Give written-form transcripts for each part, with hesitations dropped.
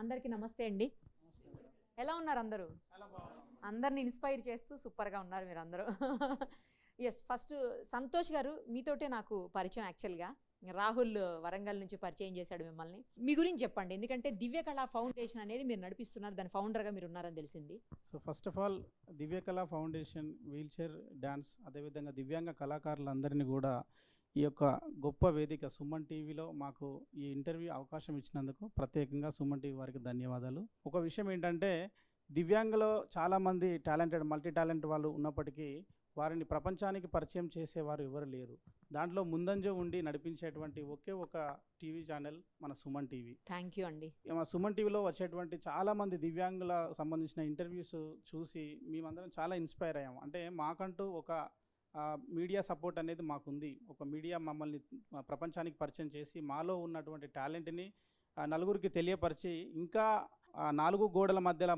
అందరికీ నమస్తే అండి. ఎలా ఉన్నారు అందరూ? అందరిని ఇన్స్పైర్ చేస్తూ సూపర్గా ఉన్నారు మీరు అందరూ. ఎస్, ఫస్ట్ సంతోష్ గారు మీతోటే నాకు పరిచయం. యాక్చువల్గా రాహుల్ వరంగల్ నుంచి పరిచయం చేశాడు మిమ్మల్ని. మీ గురించి చెప్పండి, ఎందుకంటే దివ్య కళా ఫౌండేషన్ అనేది మీరు నడిపిస్తున్నారు, దాని ఫౌండర్గా మీరు ఉన్నారని తెలిసింది. So first of all Divya Kala foundation wheel chair dance, అదేవిధంగా దివ్యాంగ కళాకారులందరినీ కూడా ఈ యొక్క గొప్ప వేదిక సుమన్ టీవీలో మాకు ఈ ఇంటర్వ్యూ అవకాశం ఇచ్చినందుకు ప్రత్యేకంగా సుమన్ టీవీ వారికి ధన్యవాదాలు. ఒక విషయం ఏంటంటే, దివ్యాంగులో చాలామంది టాలెంటెడ్ మల్టీ టాలెంట్ వాళ్ళు ఉన్నప్పటికీ వారిని ప్రపంచానికి పరిచయం చేసేవారు ఎవరు లేరు. దాంట్లో ముందంజ ఉండి నడిపించేటువంటి ఒకే ఒక టీవీ ఛానల్ మన సుమన్ టీవీ. థ్యాంక్ యూ అండి. మా సుమన్ టీవీలో వచ్చేటువంటి చాలామంది దివ్యాంగుల సంబంధించిన ఇంటర్వ్యూస్ చూసి మేమందరం చాలా ఇన్స్పైర్ అయ్యాము. అంటే మాకంటూ ఒక మీడియా సపోర్ట్ అనేది మాకుంది. ఒక మీడియా మమ్మల్ని ప్రపంచానికి పరిచయం చేసి మాలో ఉన్నటువంటి టాలెంట్ని నలుగురికి తెలియపరిచి ఇంకా నాలుగు గోడల మధ్యలో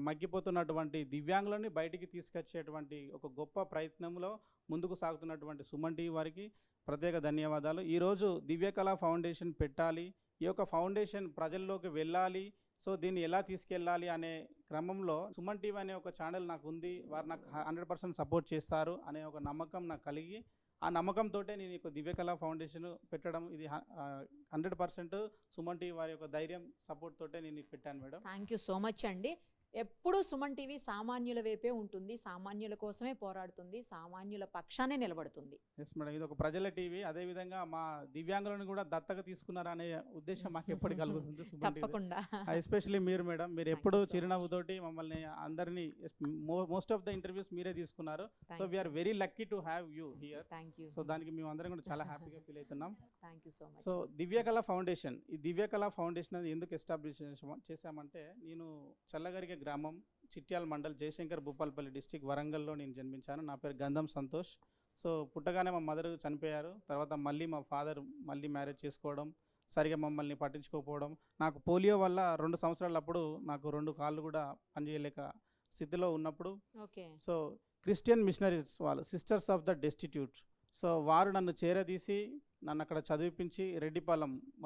మగ్గిపోతున్నటువంటి దివ్యాంగులని బయటికి తీసుకొచ్చేటువంటి ఒక గొప్ప ప్రయత్నంలో ముందుకు సాగుతున్నటువంటి సుమన్ టీవీ వారికి ప్రత్యేక ధన్యవాదాలు. ఈరోజు దివ్య కళా ఫౌండేషన్ పెట్టాలి, ఈ యొక్క ఫౌండేషన్ ప్రజల్లోకి వెళ్ళాలి, సో దీన్ని ఎలా తీసుకెళ్ళాలి అనే క్రమంలో సుమన్ టీవీ అనే ఒక ఛానల్ నాకు ఉంది, వారు నాకు 100% సపోర్ట్ చేస్తారు అనే ఒక నమ్మకం నాకు కలిగి, ఆ నమ్మకంతో నేను ఈ దివ్య కళా ఫౌండేషన్ పెట్టడం, ఇది 100% సుమన్ టీవీ వారి యొక్క ధైర్యం సపోర్ట్ తోటే నేను పెట్టాను madam. Thank you so much అండి. ఎప్పుడూ సుమన్ టీవీ సామాన్యుల వైపే ఉంటుంది, సామాన్యుల కోసమే పోరాడుతుంది, సామాన్యుల పక్షానే నిలబడుతుంది. ఎస్ మేడం, ఇది ఒక ప్రజల టీవీ. అదేవిధంగా మా దివ్యాంగులను కూడా దత్తగా తీసుకున్నారనే ఉద్దేశం మాకు ఎప్పుడు కలుగుతుంది. తప్పకుండా. ఎస్పెషల్లీ మీరు మేడం, మీరు ఎప్పుడు చిరునవ్వుతోటి మమ్మల్ని అందరినీ మోస్ట్ ఆఫ్ ద ఇంటర్వ్యూస్ మీరే తీసుకున్నారు. So we're very lucky to have you here. Thank you. So దానికి మేము అందరం కూడా చాలా హ్యాపీగా ఫీల్ అవుతున్నాం. Thank you so much. So Divya Kala Foundation, ఈ దివ్య కళా ఫౌండేషన్ అనేది ఎందుకు ఎస్టాబ్లిష్ చేశామంటే, నేను చల్లగరిగే గ్రామం చిట్యాల మండల్ జయశంకర్ భూపాలపల్లి డిస్టిక్ వరంగల్లో నేను జన్మించాను. నా పేరు గంధం సంతోష్. సో పుట్టగానే మా మదర్ చనిపోయారు. తర్వాత మళ్ళీ మా ఫాదర్ మళ్ళీ మ్యారేజ్ చేసుకోవడం, సరిగా మమ్మల్ని పట్టించుకోకపోవడం, నాకు పోలియో వల్ల 2 సంవత్సరాలప్పుడు నాకు 2 కాళ్ళు కూడా పనిచేయలేక స్థితిలో ఉన్నప్పుడు, సో క్రిస్టియన్ మిషనరీస్ వాళ్ళు sisters of the destitute, so వారు నన్ను చేరదీసి నన్ను అక్కడ చదివిపించి రెడ్డిపాలెం